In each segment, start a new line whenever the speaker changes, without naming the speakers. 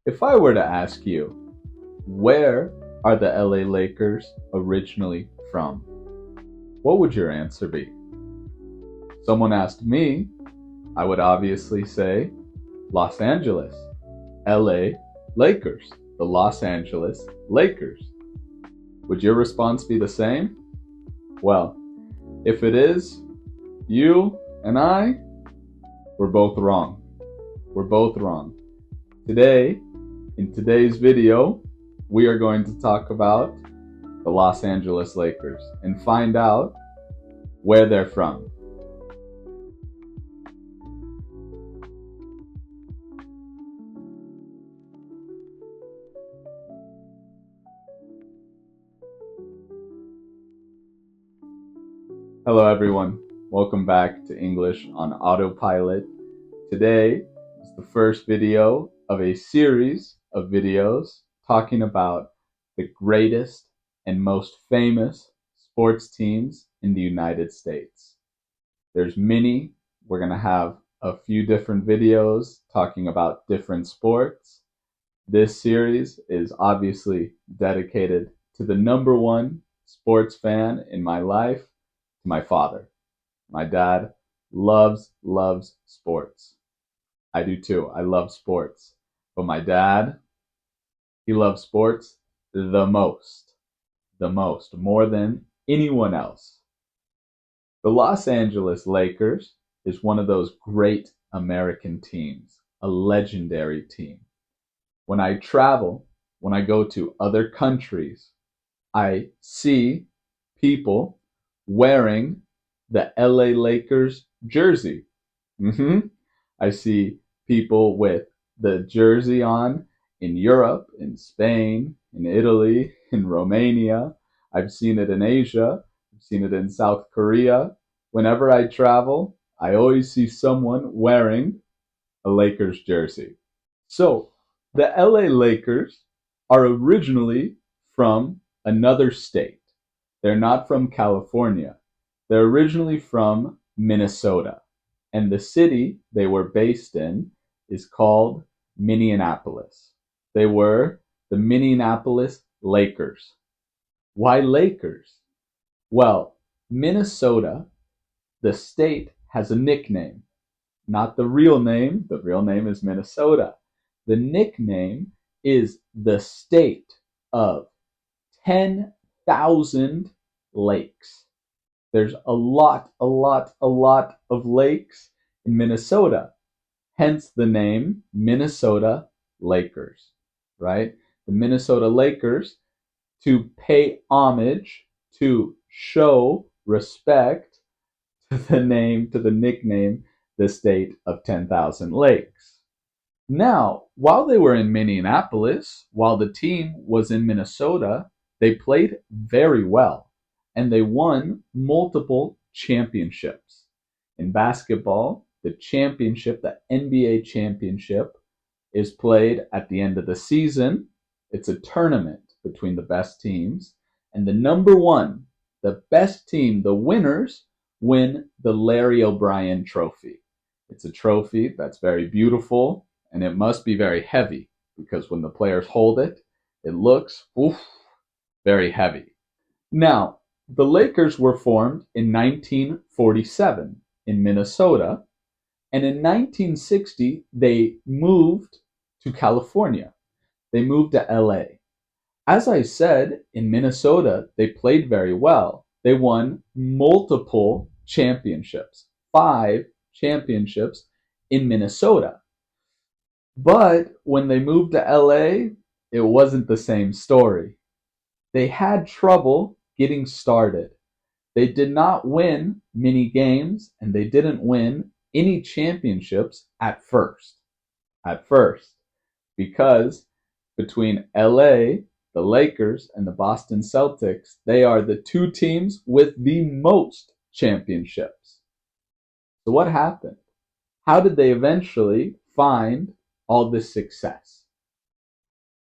If I were to ask you, where are the LA Lakers originally from? What would your answer be? Someone asked me, I would obviously say Los Angeles, LA Lakers, the Los Angeles Lakers. Would your response be the same? Well, if it is, you and I, we're both wrong. We're both wrong. Today, in today's video, we are going to talk about the Los Angeles Lakers and find out where they're from. Hello, everyone. Welcome back to English on Autopilot. Today is the first video of a series of videos talking about the greatest and most famous sports teams in the United States. There's many. We're going to have a few different videos talking about different sports. This series is obviously dedicated to the number one sports fan in my life, to my father. My dad loves sports. I do too. I love sports. But my dad, he loves sports the most, more than anyone else. The Los Angeles Lakers is one of those great American teams, a legendary team. When I travel, when I go to other countries, I see people wearing the LA Lakers jersey. I see people with the jersey on in Europe, in Spain, in Italy, in Romania. I've seen it in Asia. I've seen it in South Korea. Whenever I travel, I always see someone wearing a Lakers jersey. So, the LA Lakers are originally from another state. They're not from California. They're originally from Minnesota. And the city they were based in is called Minneapolis. They were the Minneapolis Lakers. Why Lakers? Well, Minnesota, the state, has a nickname. Not the real name. The real name is Minnesota. The nickname is the state of 10,000 lakes. There's a lot of lakes in Minnesota. Hence the name Minnesota Lakers, right? The Minnesota Lakers, to pay homage, to show respect to the name, to the nickname, the state of 10,000 lakes. Now, while they were in Minneapolis, while the team was in Minnesota, they played very well and they won multiple championships. In basketball, the championship, the NBA championship, is played at the end of the season. It's a tournament between the best teams, and the number one, the best team, the winners, win the Larry O'Brien Trophy. It's a trophy that's very beautiful, and it must be very heavy because when the players hold it, it looks very heavy. Now, the Lakers were formed in 1947 in Minnesota, and in 1960 they moved to California. They moved to LA. As I said, in Minnesota, they played very well. They won multiple championships, 5 championships in Minnesota. But when they moved to LA, it wasn't the same story. They had trouble getting started. They did not win many games and they didn't win any championships at first. At first, because between LA, the Lakers, and the Boston Celtics, they are the two teams with the most championships. So, what happened? How did they eventually find all this success?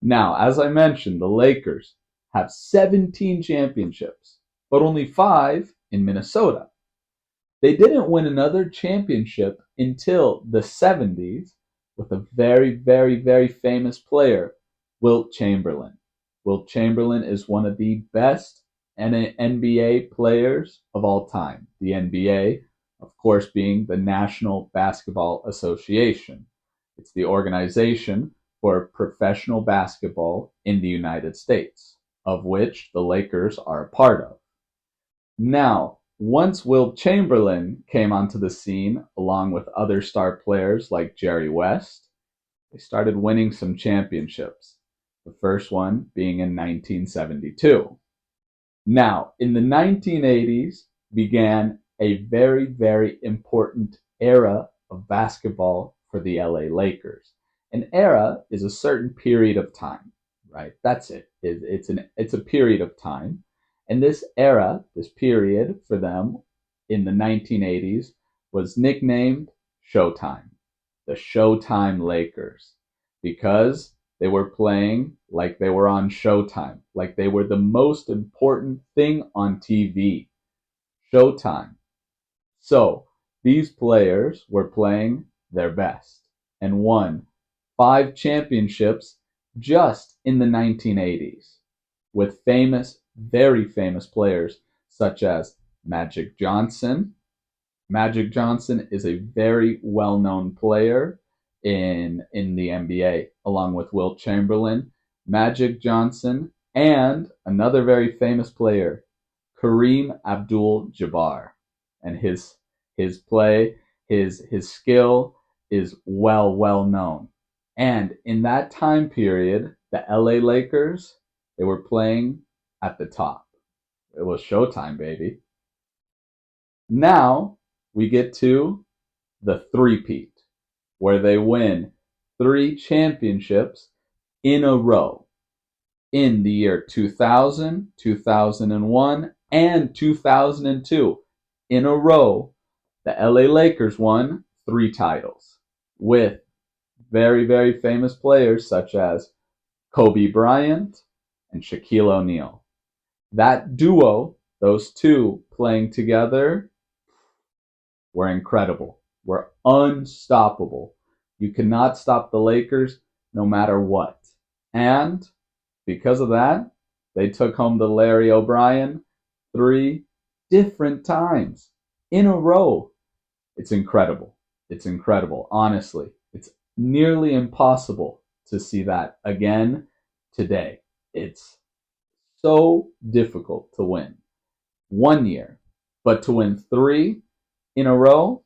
Now, as I mentioned, the Lakers have 17 championships, but only 5 in Minnesota. They didn't win another championship until the 70s with a very, very, very famous player, Wilt Chamberlain. Wilt Chamberlain is one of the best NBA players of all time. The NBA, of course, being the National Basketball Association. It's the organization for professional basketball in the United States, of which the Lakers are a part of. Now, once Wilt Chamberlain came onto the scene, along with other star players like Jerry West, they started winning some championships, the first one being in 1972. Now, in the 1980s began a very, very important era of basketball for the LA Lakers. An era is a certain period of time, right? That's it. It's a period of time. And this era, this period for them in the 1980s was nicknamed Showtime, the Showtime Lakers, because they were playing like they were on Showtime, like they were the most important thing on TV. Showtime. So these players were playing their best and won 5 championships just in the 1980s with famous, very famous players such as Magic Johnson. Magic Johnson is a very well-known player in the NBA, along with Wilt Chamberlain, Magic Johnson, and another very famous player, Kareem Abdul-Jabbar. And his play, his skill is well known. And in that time period, the LA Lakers, they were playing at the top. It was Showtime, baby. Now we get to the three-peat, where they win 3 championships in a row in the year 2000, 2001, and 2002. In a row, the LA Lakers won 3 titles with very, very famous players such as Kobe Bryant and Shaquille O'Neal. That duo, those two playing together, were incredible, were unstoppable. You cannot stop the Lakers no matter what. And because of that, they took home the Larry O'Brien 3 different times in a row. It's incredible. It's incredible. Honestly, it's nearly impossible to see that again today. It's so difficult to win one year, but to win 3 in a row,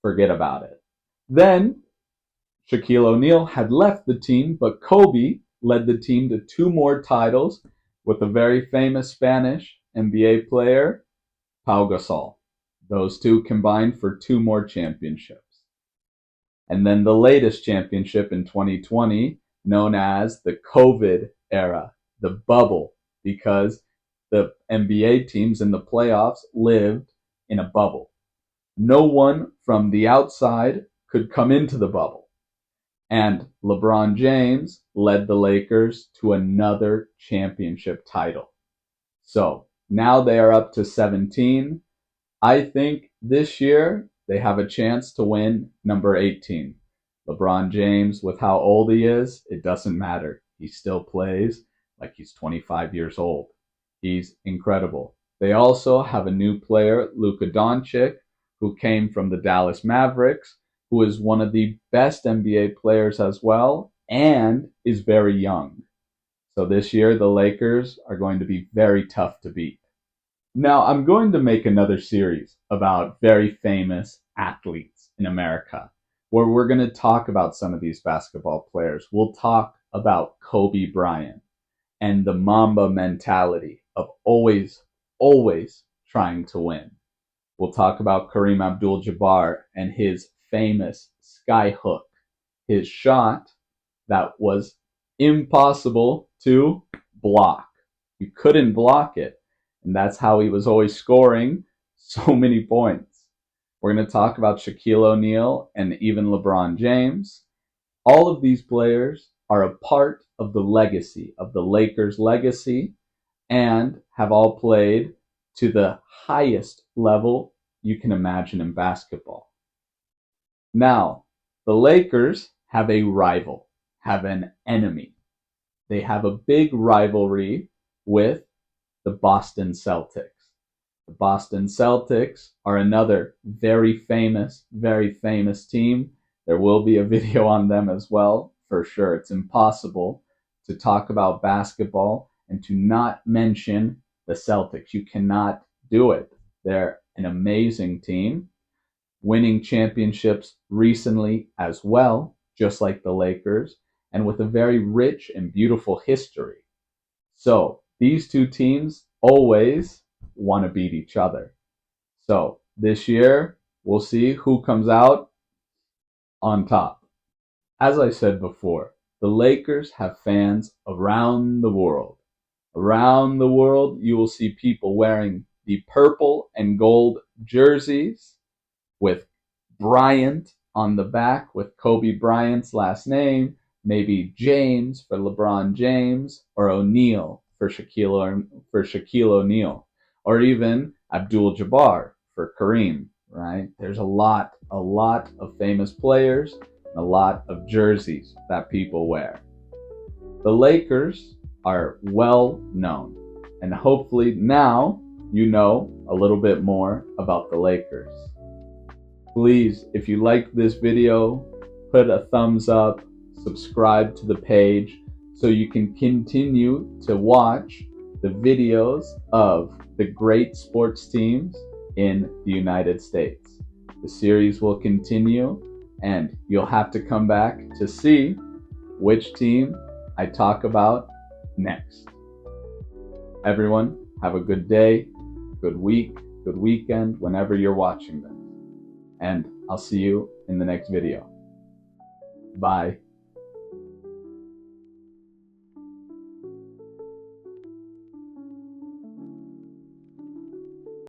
forget about it. Then Shaquille O'Neal had left the team, but Kobe led the team to 2 more titles with a very famous Spanish NBA player, Pau Gasol. Those two combined for 2 more championships. And then the latest championship in 2020, known as the COVID era, the bubble, because the NBA teams in the playoffs lived in a bubble. No one from the outside could come into the bubble. And LeBron James led the Lakers to another championship title. So now they are up to 17. I think this year they have a chance to win number 18. LeBron James, with how old he is, it doesn't matter. He still plays like he's 25 years old. He's incredible. They also have a new player, Luka Doncic, who came from the Dallas Mavericks, who is one of the best NBA players as well, and is very young. So this year, the Lakers are going to be very tough to beat. Now, I'm going to make another series about very famous athletes in America, where we're going to talk about some of these basketball players. We'll talk about Kobe Bryant and the Mamba mentality of always, always trying to win. We'll talk about Kareem Abdul-Jabbar and his famous sky hook, his shot that was impossible to block. You couldn't block it. And that's how he was always scoring so many points. We're going to talk about Shaquille O'Neal and even LeBron James. All of these players are a part of the legacy, of the Lakers' legacy, and have all played to the highest level you can imagine in basketball. Now, the Lakers have a rival, have an enemy. They have a big rivalry with the Boston Celtics. The Boston Celtics are another very famous team. There will be a video on them as well, for sure. It's impossible to talk about basketball and to not mention the Celtics. You cannot do it. They're an amazing team, winning championships recently as well, just like the Lakers, and with a very rich and beautiful history. So these two teams always want to beat each other. So this year, we'll see who comes out on top. As I said before, the Lakers have fans around the world. Around the world, you will see people wearing the purple and gold jerseys with Bryant on the back, with Kobe Bryant's last name, maybe James for LeBron James, or O'Neal for Shaquille O'Neal, or even Abdul-Jabbar for Kareem, right? There's a lot of famous players, and a lot of jerseys that people wear. The Lakers are well known, and hopefully now you know a little bit more about the Lakers. Please, if you liked this video, put a thumbs up, subscribe to the page so you can continue to watch the videos of the great sports teams in the United States. The series will continue, and you'll have to come back to see which team I talk about next. Everyone, have a good day, good week, good weekend, whenever you're watching this. And I'll see you in the next video. Bye.